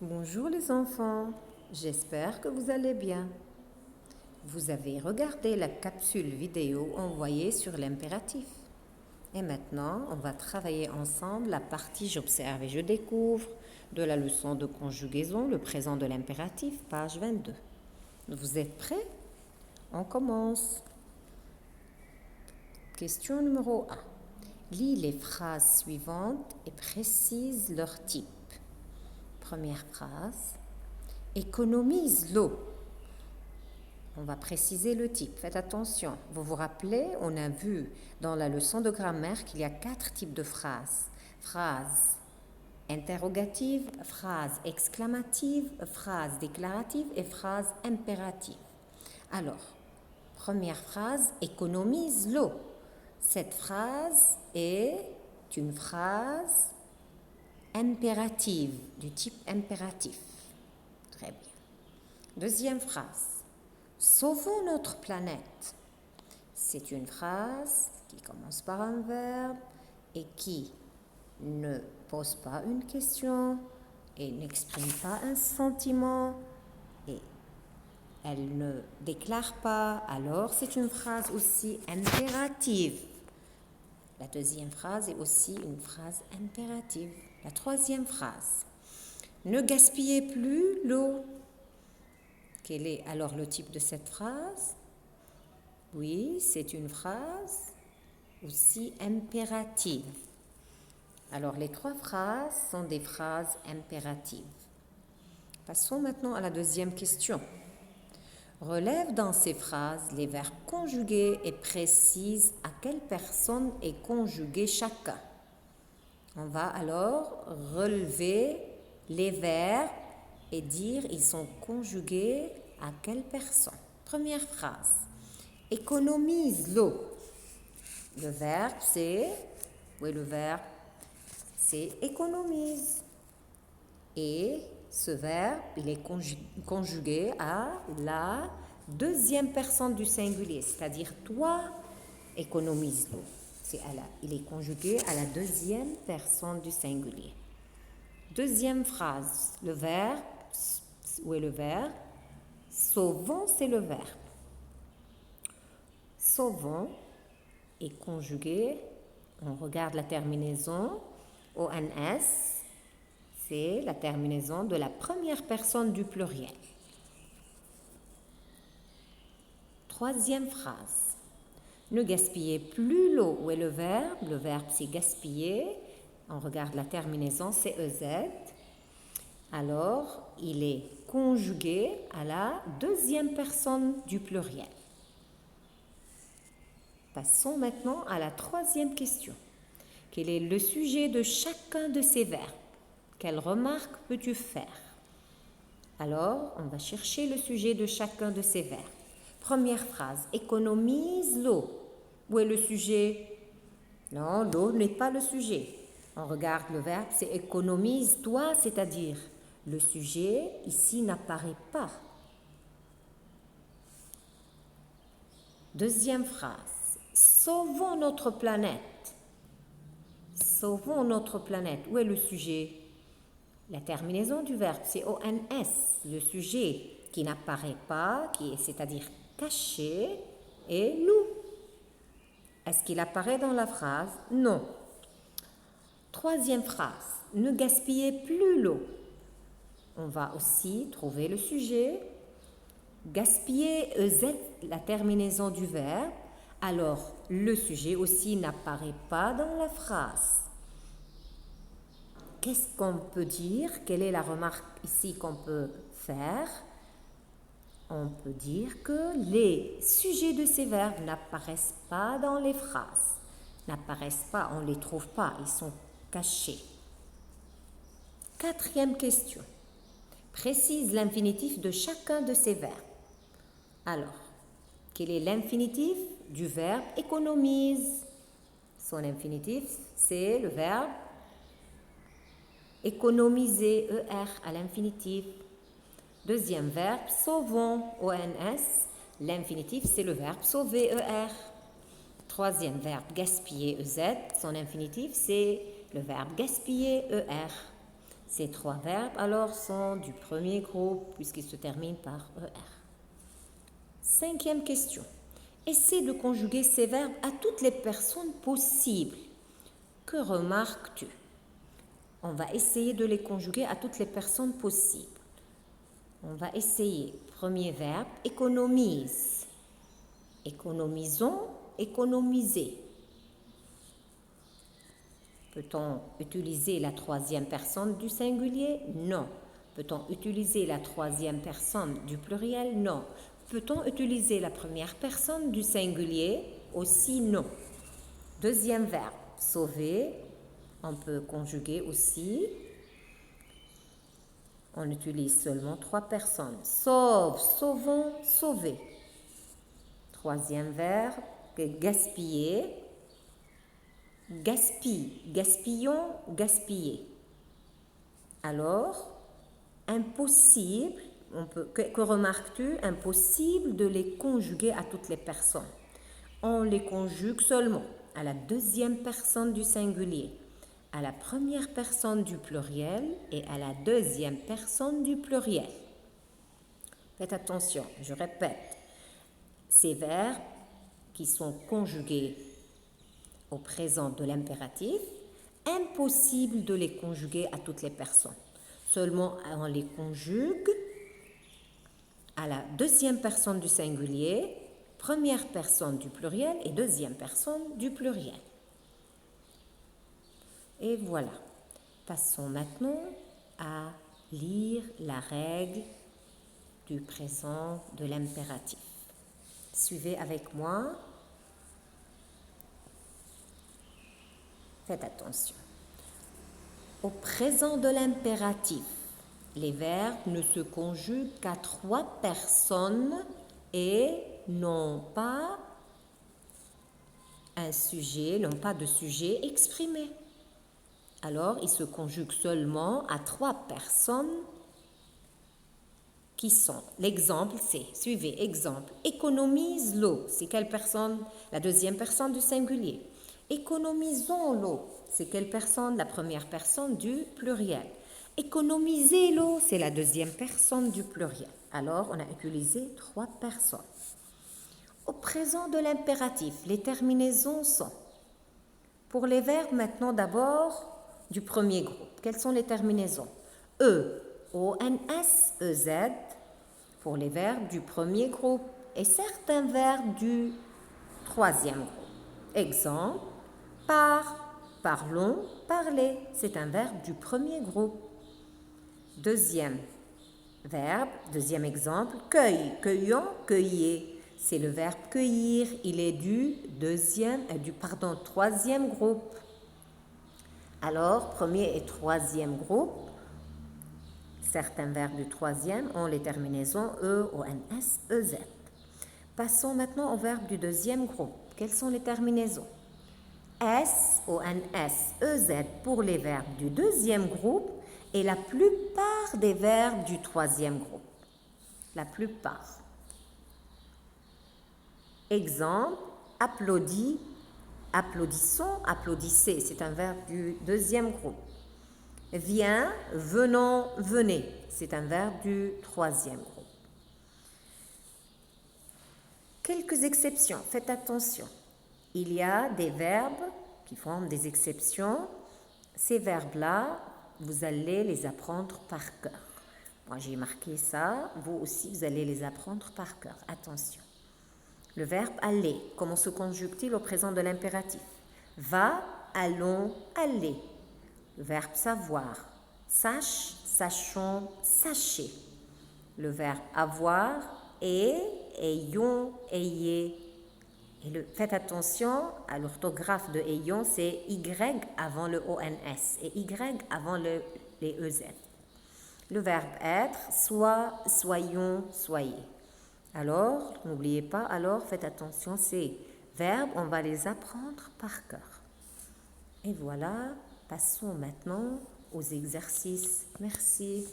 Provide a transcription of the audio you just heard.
Bonjour les enfants, j'espère que vous allez bien. Vous avez regardé la capsule vidéo envoyée sur l'impératif. Et maintenant, on va travailler ensemble la partie j'observe et je découvre de la leçon de conjugaison, le présent de l'impératif, page 22. Vous êtes prêts? On commence. Question numéro 1. Lis les phrases suivantes et précise leur type. Première phrase. Économise l'eau. On va préciser le type. Faites attention. Vous vous rappelez, on a vu dans la leçon de grammaire qu'il y a 4 types de phrases. Phrase interrogative, phrase exclamative, phrase déclarative et phrase impérative. Alors, première phrase, économise l'eau. Cette phrase est une phrase impérative, du type impératif. Très bien. Deuxième phrase. Sauvons notre planète. C'est une phrase qui commence par un verbe et qui ne pose pas une question et n'exprime pas un sentiment et elle ne déclare pas. Alors, c'est une phrase aussi impérative. La deuxième phrase est aussi une phrase impérative. La troisième phrase. Ne gaspillez plus l'eau. Quel est alors le type de cette phrase? Oui, c'est une phrase aussi impérative. Alors, les 3 phrases sont des phrases impératives. Passons maintenant à la deuxième question. Relève dans ces phrases les verbes conjugués et précise à quelle personne est conjugué chacun. On va alors relever les verbes et dire ils sont conjugués à quelle personne. Première phrase. Économise l'eau. Le verbe c'est économise. Et ce verbe, il est conjugué à la deuxième personne du singulier, c'est-à-dire toi économise l'eau. Il est conjugué à la deuxième personne du singulier. Deuxième phrase, le verbe, où est le verbe? Sauvons, c'est le verbe. Sauvons est conjugué, on regarde la terminaison, ONS, c'est la terminaison de la première personne du pluriel. Troisième phrase. Ne gaspillez plus l'eau. Où est le verbe? Le verbe, c'est gaspiller. On regarde la terminaison, c'est EZ. Alors, il est conjugué à la deuxième personne du pluriel. Passons maintenant à la troisième question. Quel est le sujet de chacun de ces verbes? Quelle remarque peux-tu faire? Alors, on va chercher le sujet de chacun de ces verbes. Première phrase, économise l'eau. Où est le sujet? Non, l'eau n'est pas le sujet. On regarde le verbe, c'est économise-toi, c'est-à-dire le sujet ici n'apparaît pas. Deuxième phrase, sauvons notre planète. Sauvons notre planète. Où est le sujet? La terminaison du verbe, c'est ONS, le sujet qui n'apparaît pas, c'est-à-dire caché, est nous. Est-ce qu'il apparaît dans la phrase? Non. Troisième phrase, ne gaspillez plus l'eau. On va aussi trouver le sujet. Gaspiller, EZ, la terminaison du verbe. Alors, le sujet aussi n'apparaît pas dans la phrase. Qu'est-ce qu'on peut dire? Quelle est la remarque ici qu'on peut faire? On peut dire que les sujets de ces verbes n'apparaissent pas dans les phrases. N'apparaissent pas, on ne les trouve pas, ils sont cachés. Quatrième question. Précise l'infinitif de chacun de ces verbes. Alors, quel est l'infinitif du verbe économise? Son infinitif, c'est le verbe économiser, ER à l'infinitif. Deuxième verbe, sauvons, ONS. L'infinitif, c'est le verbe sauver, ER. Troisième verbe, gaspiller, EZ. Son infinitif, c'est le verbe gaspiller, ER. Ces 3 verbes alors sont du premier groupe puisqu'ils se terminent par ER. 5e question. Essaie de conjuguer ces verbes à toutes les personnes possibles. Que remarques-tu? On va essayer de les conjuguer à toutes les personnes possibles. On va essayer. Premier verbe, économise. Économisons, économiser. Peut-on utiliser la 3e personne du singulier? Non. Peut-on utiliser la 3e personne du pluriel? Non. Peut-on utiliser la première personne du singulier? Aussi non. 2e verbe, sauver. On peut conjuguer aussi. On utilise seulement 3 personnes. Sauve, sauvons, sauver. 3e verbe, gaspiller. Gaspille, gaspillons, gaspiller. Alors, impossible, que remarques-tu? Impossible de les conjuguer à toutes les personnes. On les conjugue seulement à la 2e personne du singulier, à la 1re personne du pluriel et à la 2e personne du pluriel. Faites attention, je répète, ces verbes qui sont conjugués au présent de l'impératif, impossible de les conjuguer à toutes les personnes. Seulement, on les conjugue à la 2e personne du singulier, 1re personne du pluriel et 2e personne du pluriel. Et voilà. Passons maintenant à lire la règle du présent de l'impératif. Suivez avec moi. Faites attention. Au présent de l'impératif, les verbes ne se conjuguent qu'à 3 personnes et n'ont pas un sujet, n'ont pas de sujet exprimé. Alors, ils se conjuguent seulement à 3 personnes qui sont. L'exemple, c'est, suivez, exemple, économise l'eau. C'est quelle personne? La 2e personne du singulier. Économisons l'eau. C'est quelle personne? La 1re personne du pluriel. Économiser l'eau, c'est la 2e personne du pluriel. Alors, on a utilisé 3 personnes. Au présent de l'impératif, les terminaisons sont, pour les verbes maintenant d'abord du premier groupe, quelles sont les terminaisons? E, ONS, EZ, pour les verbes du premier groupe et certains verbes du 3e groupe. Exemple, par, parlons, parler, c'est un verbe du premier groupe. 2e verbe, 2e exemple, cueille, cueillons, cueillez. C'est le verbe cueillir, il est du 3e groupe. Alors, 1er et 3e groupe, certains verbes du 3e ont les terminaisons E, ONS, EZ. Passons maintenant au verbe du 2e groupe. Quelles sont les terminaisons? S, ONS, EZ pour les verbes du 2e groupe et la plupart des verbes du 3e groupe. La plupart. Exemple, applaudit, applaudissons, applaudissez, c'est un verbe du 2e groupe. Viens, venons, venez, c'est un verbe du 3e groupe. Quelques exceptions, faites attention. Il y a des verbes qui forment des exceptions. Ces verbes-là, vous allez les apprendre par cœur. Moi, j'ai marqué ça. Vous aussi, vous allez les apprendre par cœur. Attention. Le verbe aller, comment se conjugue-t-il au présent de l'impératif? Va, allons, aller. Le verbe savoir. Sache, sachons, sachez. Le verbe avoir, et, ayons, ayez. Et faites attention à l'orthographe de ayons, c'est Y avant le ONS et Y avant les EZ. Le verbe être, soit, soyons, soyez. Alors, n'oubliez pas, alors faites attention, ces verbes, on va les apprendre par cœur. Et voilà, passons maintenant aux exercices. Merci.